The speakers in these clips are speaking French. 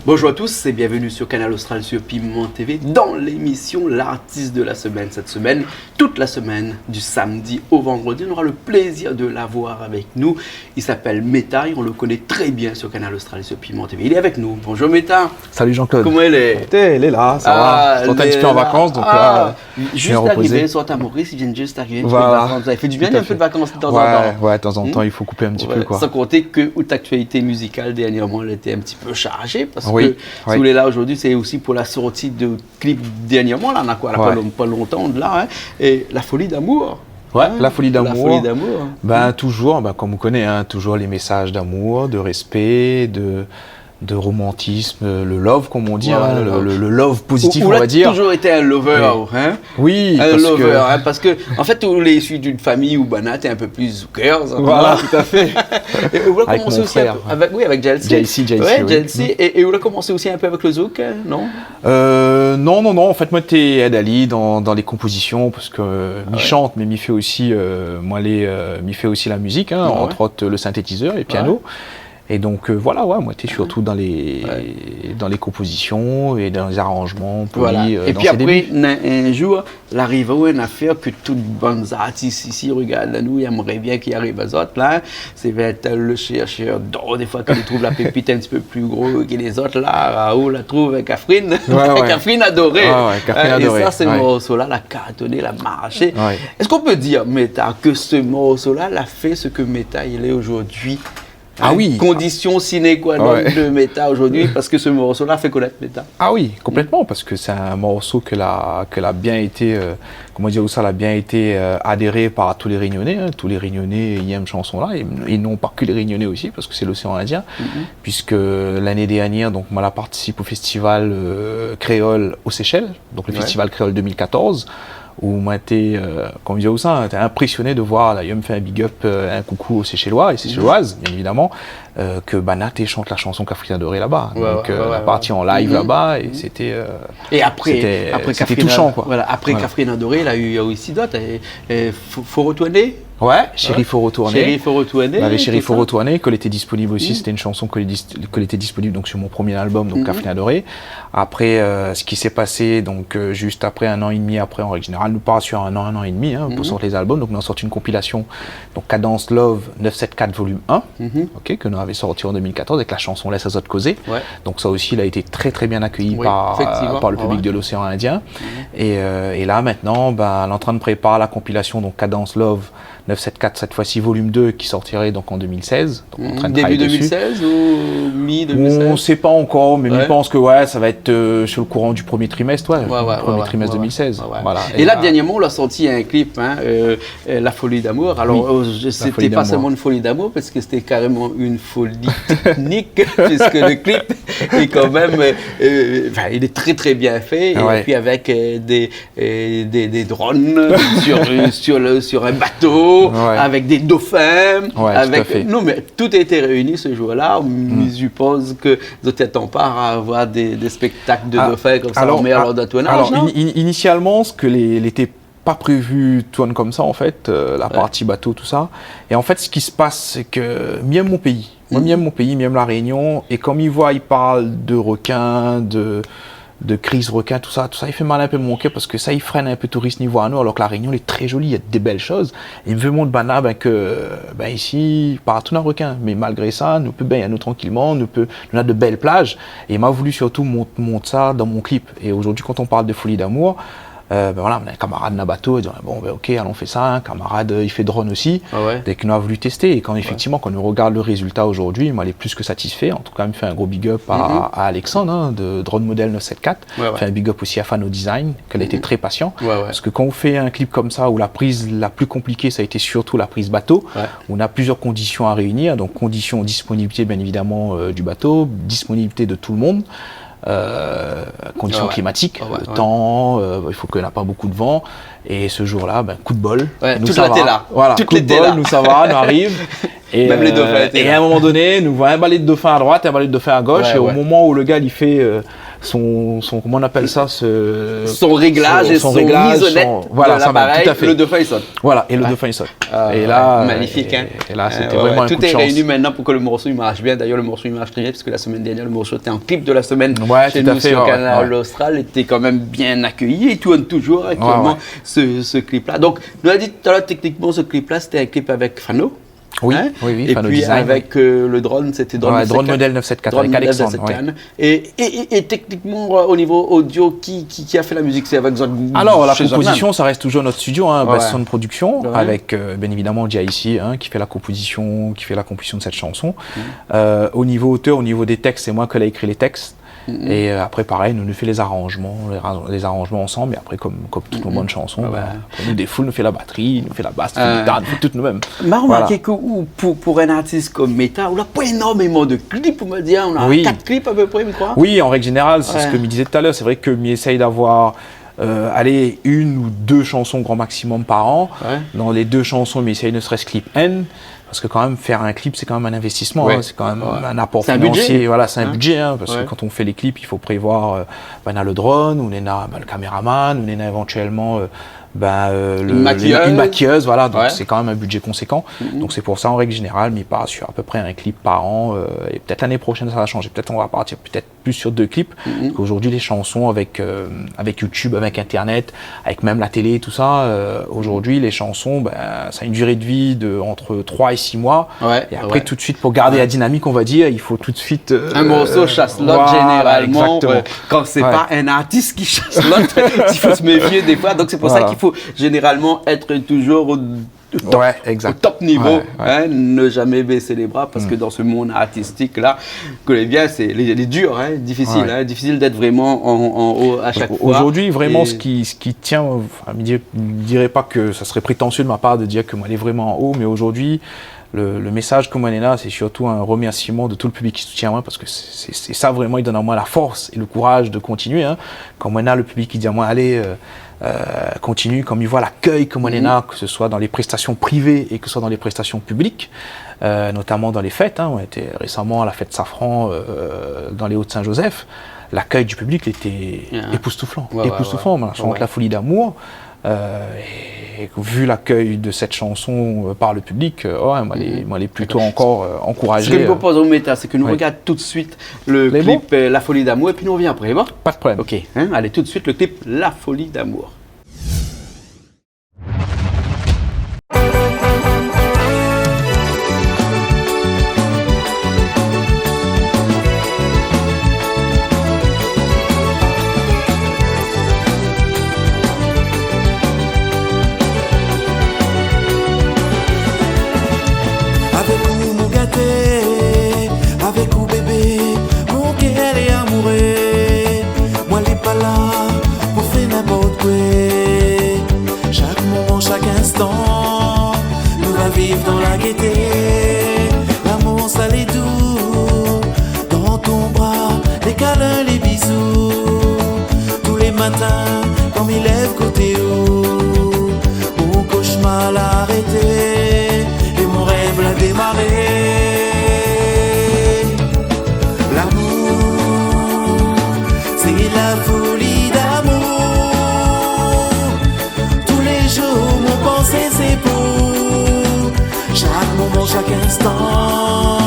Bonjour à tous et bienvenue sur Canal Austral sur Piment TV dans l'émission L'artiste de la semaine. Cette semaine, toute la semaine, du samedi au vendredi, on aura le plaisir de l'avoir avec nous. Il s'appelle Meta et on le connaît très bien sur Canal Austral sur Piment TV. Il est avec nous. Bonjour Meta. Salut Jean-Claude. Comment elle est? Elle est là, ça va. Je suis un petit peu en vacances, donc là, juste arrivé sur ta Maurice, ils viennent juste arriver. Voilà. Vous avez fait du bien, un peu de vacances de temps en temps. Ouais, de temps en temps, il faut couper un petit peu, quoi. Sans compter que l'actualité musicale dernièrement, elle était un petit peu chargée parce que oui. Si vous voulez là aujourd'hui, c'est aussi pour la sortie de clip dernièrement, là, on a quoi, là, pas longtemps de là, hein, et La Folie d'Amour. Ouais, La Folie d'Amour. La Folie d'Amour. Ben, toujours, comme on connaît, hein, toujours les messages d'amour, de respect, de romantisme, le love, comme on dit, le love positif, on va dire. toujours été un lover, hein? Oui, parce que, en fait, tous les issus d'une famille où Banat est un peu plus girls. Voilà, tout à fait. Et vous l'avez avec commencé mon aussi frère. avec JLC. JLC. Et vous l'avez commencé aussi un peu avec le zouk, non? Non. En fait, moi, j'étais aide Ali dans les compositions, parce que m'y chante, mais m'y fait aussi, m'y fait aussi la musique, hein, entre autres le synthétiseur et le piano. Et donc voilà, moi j'étais surtout dans les compositions et dans les arrangements polis. Et puis après, un jour, l'arrivée où une affaire que toutes bonnes artistes ici regardent à nous, ils aimeraient bien qu'il arrive à autres là, c'est être le chercheur d'or, des fois quand ils trouvent la pépite un petit peu plus gros que les autres là, Raoul la trouve avec Catherine, Catherine adorée. Et ça, ce morceau-là, la cartonné, la marché. Est-ce qu'on peut dire, Meta, que ce morceau-là l'a fait ce que Meta il est aujourd'hui? Ah oui. Condition sine qua non de Meta aujourd'hui, parce que ce morceau-là fait connaître Meta. Ah oui, complètement, parce que c'est un morceau que l'a bien été, l'a bien été adhéré par tous les Réunionnais. Hein. Tous les Réunionnais y aiment cette chanson-là, et non pas que les Réunionnais aussi, parce que c'est l'océan Indien, puisque l'année dernière, donc moi, je participe au festival créole aux Seychelles, donc le festival créole 2014. Où moi j'étais, comme disait Oussin, j'étais impressionné de voir, là, il me fait un big up, un coucou aux Seychellois et Seychelloises, bien évidemment, que Banat chante la chanson Catherine adorée là-bas. Donc la partie en live là-bas, et c'était c'était touchant, quoi. Voilà, après Catherine adorée, il y a eu aussi d'autres. Faut retourner. Ouais, Chéri, faut retourner. Chéri, faut retourner. Avec Chéri, faut retourner, qu'elle était disponible aussi. C'était une chanson qu'elle était disponible donc sur mon premier album, donc Catherine adorée. Après, ce qui s'est passé, donc juste après un an et demi après, en règle générale, nous part sur un an et demi pour sortir les albums. Donc, nous avons sorti une compilation, donc Cadence Love 974 volume 1, que nous avions sorti en 2014 avec la chanson Laisse les autres causer. Donc, ça aussi, il a été très très bien accueilli par le public de l'océan Indien. Et là, maintenant, on est en train de préparer la compilation, donc Cadence Love 974 cette fois-ci volume 2 qui sortirait donc en 2016. Donc, on est en train de début travailler 2016 ou mi-2016? On ne sait pas encore, mais je pense que ça va être sur le courant du premier trimestre, premier trimestre 2016. Voilà. Et là, dernièrement, on a sorti un clip, La Folie d'Amour. Alors, c'était pas seulement une folie d'amour, parce que c'était carrément une folie technique, puisque le clip est quand même, il est très très bien fait, et puis avec des drones sur un bateau. Avec des dauphins, non mais tout a été réuni ce jour-là. Je suppose que vous n'attendez pas à avoir des spectacles de dauphins comme ça en mer lors d'un tournage. Alors initialement, ce que n'était pas prévu tourne comme ça en fait, la partie bateau, tout ça. Et en fait, ce qui se passe, c'est que j'aime mon pays. Moi, j'aime mon pays, j'aime la Réunion. Et comme ils parlent de requins, de crise requin, tout ça, il fait mal un peu mon cœur parce que ça, il freine un peu touriste niveau à nous, alors que la Réunion, elle est très jolie, il y a des belles choses. Et il me veut montrer ici, partout un requin. Mais malgré ça, nous peut bien y aller tranquillement, nous avons de belles plages. Et il m'a voulu surtout montrer ça dans mon clip. Et aujourd'hui, quand on parle de folie d'amour, on a un camarade dans le bateau, il dit ok, allons faire ça, un camarade il fait drone aussi, dès qu'il a voulu tester, et quand effectivement quand on regarde le résultat aujourd'hui, moi il est plus que satisfait. En tout cas il me fait un gros big up à Alexandre de Drone Model 974, fait un big up aussi à Fano Design, qu'elle a été très patient, parce que quand on fait un clip comme ça où la prise la plus compliquée ça a été surtout la prise bateau, où on a plusieurs conditions à réunir, donc conditions, disponibilité bien évidemment du bateau, disponibilité de tout le monde, conditions climatiques, le temps, il faut qu'il n'y ait pas beaucoup de vent, et ce jour-là, coup de bol, nous ça va. Voilà, coup de bol, nous ça va, nous arrive. Même les dauphins étaient là. Et à un moment donné, nous voyons un balai de dauphin à droite, un balai de dauphin à gauche, et au moment où le gars il fait son comment on appelle ça, son réglage et son réglage, isonnette voilà, de l'appareil, tout à fait. Le dauphin il saute. Voilà, et le dauphin il saute. Et là, magnifique, hein. Et là, c'était vraiment un coup de chance. Tout est réuni maintenant pour que le morceau il marche bien. D'ailleurs, le morceau il marche très bien parce que la semaine dernière, le morceau était en clip de la semaine chez nous sur Canal Austral, était quand même bien accueilli. Il tourne toujours actuellement ce clip-là. Donc, nous a dit tout à l'heure, techniquement, ce clip-là, c'était un clip avec Fano. Oui, hein? oui, et puis design, avec le drone, c'était drone modèle 974 avec Alexandre. Et techniquement, au niveau audio, qui a fait la musique? C'est avec Zod. Alors, la composition, ça reste toujours notre studio, Best Sound Production, avec bien évidemment Dia ici, qui fait la composition de cette chanson. Au niveau auteur, au niveau des textes, c'est moi qui ai écrit les textes. Et après, pareil, nous fait les arrangements ensemble. Et après, comme toutes nos bonnes chansons, nous défoule, nous fait la batterie, nous fait la basse, nous fait la guitare, nous fait tout nous-mêmes. Mais remarquez que pour un artiste comme Meta, on n'a pas énormément de clips, on va dire. On a 4 clips à peu près, je crois. Oui, en règle générale, c'est ce que me disait tout à l'heure. C'est vrai que m'y essaye d'avoir une ou deux chansons grand maximum par an. Dans les 2 chansons, m'y essaye ne serait-ce clip N. Parce que quand même, faire un clip, c'est quand même un investissement, c'est quand même un apport financier. Voilà, c'est un budget, parce que quand on fait les clips, il faut prévoir le drone, ou le caméraman, ou éventuellement une maquilleuse, voilà, donc c'est quand même un budget conséquent. Donc c'est pour ça, en règle générale, mais pas sur à peu près un clip par an, et peut-être l'année prochaine ça va changer, peut-être on va partir plus sur 2 clips, parce qu'aujourd'hui les chansons avec YouTube, avec Internet, avec même la télé, tout ça, aujourd'hui les chansons, ça a une durée de vie de entre 3 et 6 mois, et après tout de suite, pour garder la dynamique, on va dire, il faut tout de suite... un morceau chasse l'autre, généralement, quand c'est pas un artiste qui chasse l'autre, il faut se méfier des fois, donc c'est pour ça qu'il faut généralement être toujours au top niveau, ne jamais baisser les bras, parce que dans ce monde artistique là, connais bien, c'est dur, difficile, difficile d'être vraiment en haut à chaque fois. Aujourd'hui, vraiment, ce qui tient, je ne dirais pas que ça serait prétentieux de ma part de dire que moi elle est vraiment en haut, mais aujourd'hui, le message que moi est là, c'est surtout un remerciement de tout le public qui soutient moi, parce que c'est ça vraiment, il donne à moi la force et le courage de continuer. Quand moi le public qui dit à moi, allez, continue, comme il voit l'accueil que moi que ce soit dans les prestations privées et que ce soit dans les prestations publiques, notamment dans les fêtes. On était récemment à la fête Safran dans les Hauts-de-Saint-Joseph. L'accueil du public était époustouflant. On chante La Folie d'amour. Et vu l'accueil de cette chanson par le public, moi, elle est plutôt encore encouragée. Ce que nous proposons, Meta, c'est que nous regardons tout de suite le clip La Folie d'amour, et puis nous reviens après, bon? Pas de problème. Ok, allez tout de suite le clip La Folie d'amour. Avec vous bébé, mon cœur est amoureux. Moi les pas là pour faire n'importe quoi. Chaque moment, chaque instant, nous va vivre dans la gaieté. L'amour ça l'est doux, dans ton bras, les câlins, les bisous. Tous les matins, quand il lève côté haut, mon cauchemar l'a arrêté et mon rêve l'a démarré. La folie d'amour, tous les jours mon pensée c'est pour. Chaque moment, chaque instant,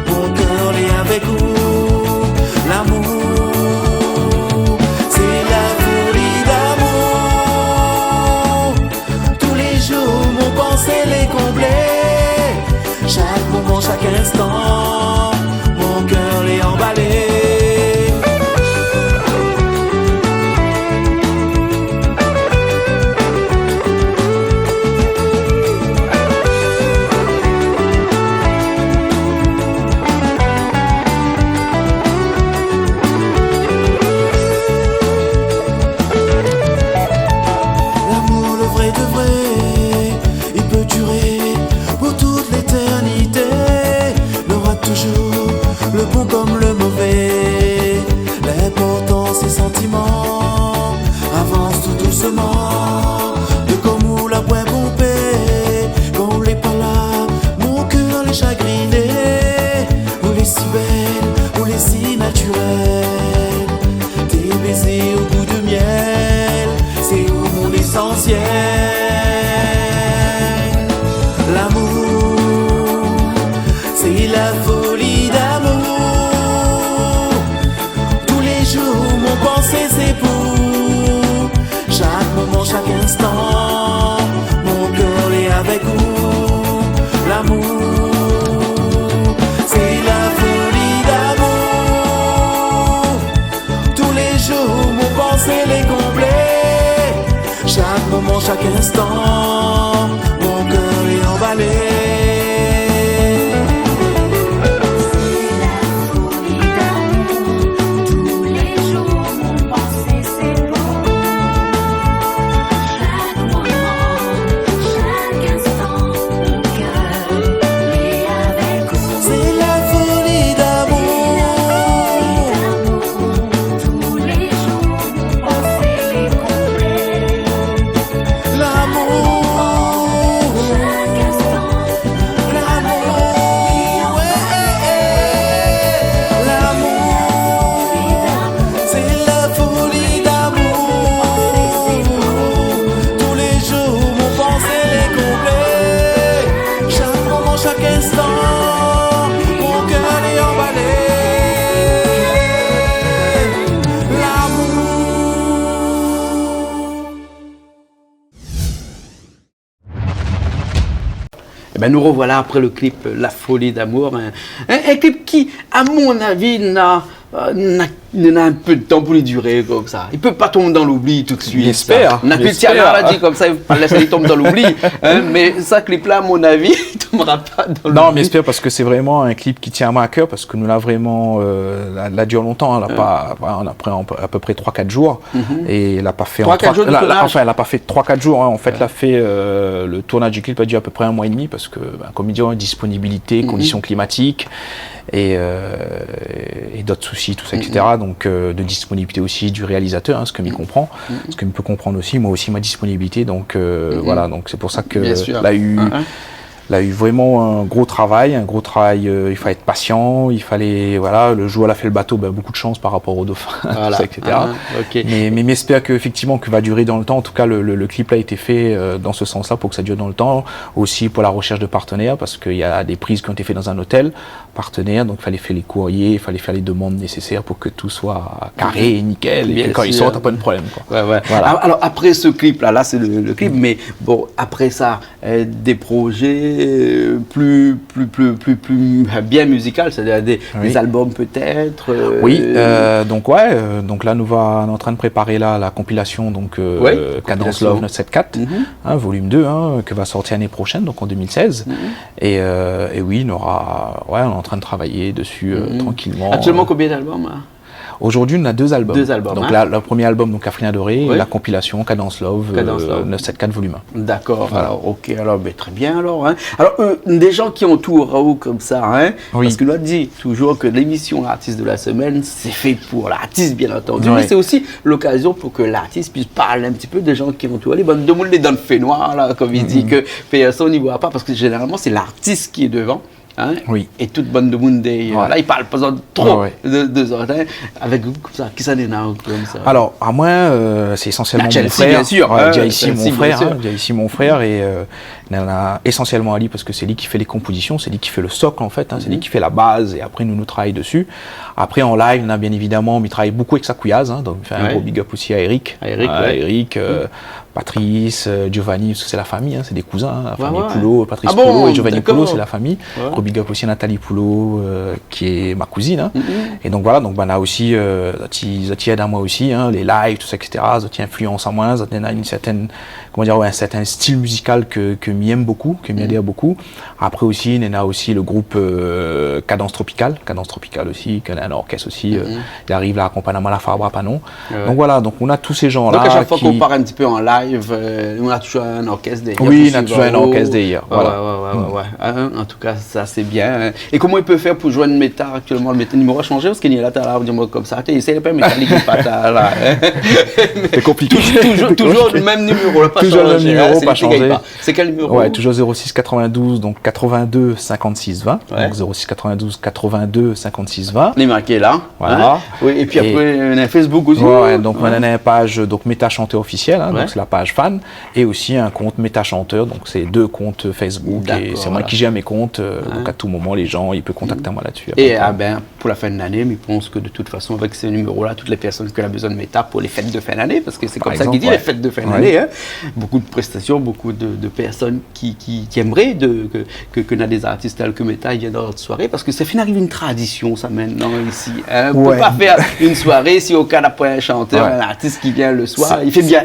mon cœur est avec vous. L'amour, c'est la folie d'amour. Tous les jours mon pensée les combler. Chaque moment, chaque instant, mon cœur est emballé. les chagrinés, ou les si belles, ou les si naturelles. Tes baisers au goût de miel, c'est où mon essentiel. L'amour, c'est la folie d'amour. Tous les jours, mon pensée c'est pour chaque moment, chaque instant. Mon cœur est avec vous. L'amour, c'est la folie d'amour. Tous les jours, mon pensée les comblés. Chaque moment, chaque instant, mon cœur est emballé. Ben nous revoilà après le clip La folie d'amour, un clip qui, à mon avis, n'a un peu de temps pour lui durer comme ça. Il peut pas tomber dans l'oubli tout de suite. J'espère. On a l'a dit comme ça, il faut laisser il tombe dans l'oubli. Hein, mais ça clip-là, à mon avis, il tombera pas dans l'oubli. Non, mais j'espère parce que c'est vraiment un clip qui tient à moi à cœur parce que nous l'a vraiment, la dure longtemps. On a pris à peu près 3-4 jours et il a pas fait 3-4 jours de tournage. Enfin, elle a pas fait 3-4 jours. Hein. En fait, le tournage du clip a duré à peu près 1 mois et demi parce que, comme il dit, disponibilité, conditions climatiques. Et d'autres soucis, tout ça, etc. Donc de disponibilité aussi du réalisateur, hein, ce que m'y comprend, ce que m'y peut comprendre aussi, moi aussi ma disponibilité. Donc voilà, donc c'est pour ça que il a eu vraiment un gros travail. Il fallait être patient, il fallait, voilà, le jour où elle a fait le bateau, beaucoup de chance par rapport au dauphin, voilà. tout ça, etc. Okay. Mais j'espère qu'effectivement, que va durer dans le temps. En tout cas, le clip a été fait dans ce sens-là pour que ça dure dans le temps. Aussi pour la recherche de partenaires, parce qu'il y a des prises qui ont été faites dans un hôtel partenaire, donc il fallait faire les courriers, il fallait faire les demandes nécessaires pour que tout soit carré et nickel. Et que quand ils sortent, t'as pas de problème, quoi. Ouais. Voilà. Alors après ce clip-là, c'est le clip, mais bon, après ça, des projets plus bien musical, c'est-à-dire des albums peut-être. Oui, donc là nous on est en train de préparer là la compilation donc Cadence Love 974, volume 2, que va sortir l'année prochaine, donc en 2016. Et oui, on est en train de travailler dessus tranquillement. Actuellement combien d'albums Aujourd'hui, on a 2 albums. 2 albums. Donc le premier album, donc Afrina Doré, et la compilation Cadence Love 974 volume 1. D'accord. Voilà. Alors, ok. Alors, très bien. Alors, alors des gens qui entourent Raoult comme ça, parce que l'on dit toujours que l'émission L'artiste de la semaine, c'est fait pour l'artiste, bien entendu. Mais c'est aussi l'occasion pour que l'artiste puisse parler un petit peu des gens qui entourent. Les bonnes demandes dans le fait noir, là, comme il dit que personne n'y voit pas, parce que généralement, c'est l'artiste qui est devant. Et toute bonne de monde, là il parle pas trop de avec vous comme ça, qui ça n'est comme ça. Alors à moi c'est essentiellement mon frère, bien sûr, mon frère et il y en a essentiellement Ali parce que c'est lui qui fait les compositions, c'est lui qui fait le socle en fait, c'est lui qui fait la base et après nous travaillons dessus. Après en live, on a bien évidemment, il travaille beaucoup avec sa couillasse, donc il fait un gros big up aussi à Eric, Patrice, Giovanni, c'est la famille, c'est des cousins, la famille Poulot, Patrice Poulot et Giovanni Poulot, c'est la famille. Gros big up aussi à Nathalie Poulot, qui est ma cousine. Et donc voilà, donc on a aussi, ça aide à moi aussi, les lives, tout ça, etc. Ça influence à moi, ça a une certaine, un certain style musical que m'aime beaucoup, que m'adhère beaucoup. Après aussi, il y a aussi le groupe Cadence Tropicale aussi, qui a un orchestre aussi, il arrive là, accompagnement à la Fabra Panon. Donc voilà, donc on a tous ces gens-là. Donc à chaque fois qu'on part un petit peu en live, on a toujours un orchestre derrière. Oui, on a toujours un orchestre derrière. Voilà. En tout cas, ça c'est bien. Et comment il peut faire pour joindre Méta actuellement? Le numéro a changé parce qu'il y a là, tu as dis-moi comme ça. Tu essaies de pas Métallique pas là. C'est compliqué. Toujours le même numéro, là, pas toujours le même numéro, pas changé. C'est quel numéro? Ouais, toujours 06 92, donc 82 56 20. Ouais. Donc 06 92 82 56 20. On est marqué là. Voilà. Hein? Oui, et puis après, on a Facebook aussi. Ouais, donc on a une page donc Méta Chanteur officiel, hein, donc c'est la page fan, et aussi un compte Méta Chanteur, donc c'est 2 comptes Facebook, et c'est moi qui gère mes comptes, donc à tout moment les gens, ils peuvent contacter moi là-dessus. Et pour la fin de l'année, je pense que de toute façon avec ce numéro-là, toutes les personnes qui ont besoin de Méta pour les fêtes de fin d'année, parce que c'est comme ça qu'il dit les fêtes de fin d'année, hein, beaucoup de prestations, beaucoup de personnes qui aimeraient que des artistes tels que Méta viennent dans notre soirée, parce que ça finit d'arriver une tradition ça maintenant ici. Hein. On ne peut pas faire une soirée si au cas d'après un chanteur, un artiste qui vient le soir, il fait bien.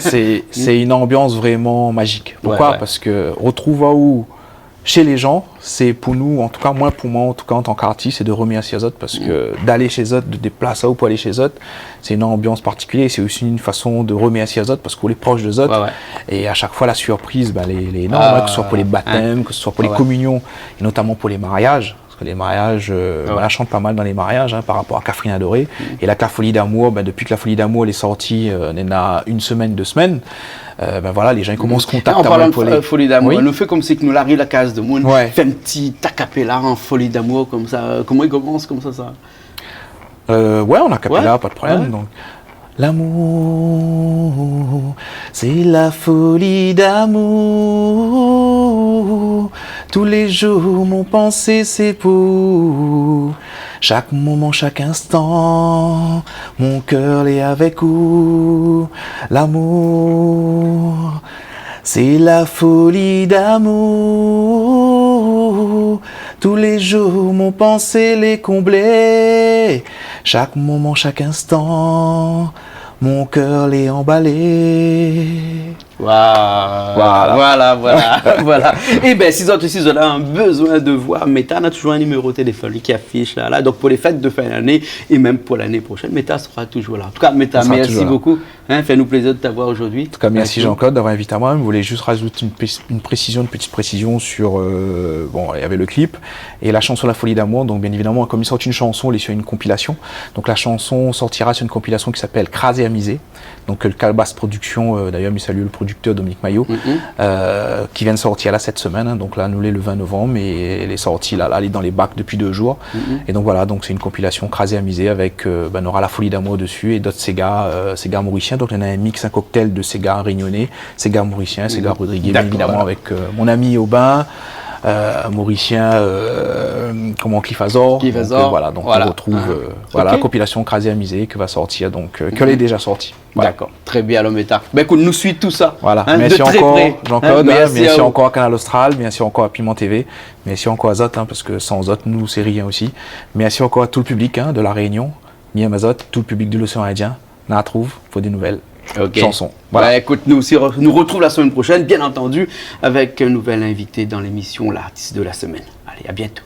C'est une ambiance vraiment magique. Pourquoi? Parce que retrouver où chez les gens, c'est pour nous, en tout cas moi, pour moi, en tout cas en tant qu'artiste, c'est de remercier les autres, parce que d'aller chez les autres, de déplacer pour aller chez les autres, c'est une ambiance particulière, c'est aussi une façon de remercier les autres, parce qu'on est proche des autres, et à chaque fois la surprise, les énorme, que ce soit pour les baptêmes, que ce soit pour les communions, et notamment pour les mariages. Parce que les mariages, on chante pas mal dans les mariages, hein, par rapport à Catherine Adoré. Et là, la Folie d'Amour, depuis que la Folie d'Amour elle est sortie, on en a une semaine, 2 semaines. Voilà, les gens ils commencent à contacter. En parlant de Folie d'Amour, on nous fait comme si nous l'arrive la case de monde, fait un petit acapella en Folie d'Amour comme ça. Comment il commence comme ça on a acapella, pas de problème. Donc. L'amour, c'est la folie d'amour. Tous les jours, mon pensée, c'est pour. Chaque moment, chaque instant, mon cœur est avec vous. L'amour, c'est la folie d'amour. Tous les jours, mon pensée les comblait. Chaque moment, chaque instant, mon cœur les emballé. Voilà. Et bien, si vous avez un besoin de voir Méta, on a toujours un numéro de téléphone qui affiche là. Donc, pour les fêtes de fin d'année et même pour l'année prochaine, Méta sera toujours là. En tout cas, Méta, merci beaucoup. Hein, fais-nous plaisir de t'avoir aujourd'hui. En tout cas, merci Jean-Claude d'avoir invité à moi. Je voulais juste rajouter une petite précision sur. Il y avait le clip et la chanson La Folie d'Amour. Donc, bien évidemment, comme il sort une chanson, elle est sur une compilation. Donc, la chanson sortira sur une compilation qui s'appelle Crasé Amusé. Donc, le Calebasse Production, d'ailleurs, je salue le producteur Dominique Maillot, qui vient de sortir là cette semaine. Hein. Donc, là, nous, le 20 novembre, et elle est sortie là, elle est dans les bacs depuis 2 jours. Et donc, voilà, donc c'est une compilation Crasé Amusé avec, on aura La Folie d'Amour dessus et d'autres Sega mauriciens. Donc, il y en a un mix, un cocktail de Sega réunionnais, Sega mauricien, Sega Rodriguez, bien évidemment, avec mon ami Aubin. Mauricien, Cliff Azor. Donc on retrouve la compilation Crasé Amusé qui va sortir, donc qu'elle est déjà sortie. Voilà. D'accord, très bien, Méta. Écoute, nous suit tout ça. Voilà, merci encore Jean-Claude, merci encore à Canal Austral, merci encore à Piment TV, merci encore à Zot, parce que sans Zot, nous, c'est rien aussi. Merci encore à tout le public de la Réunion, Miamazot, tout le public de l'océan Indien. On la trouve, faut des nouvelles. Chansons. Voilà. Écoute, nous retrouve la semaine prochaine, bien entendu, avec un nouvel invité dans l'émission L'artiste de la semaine. Allez, à bientôt.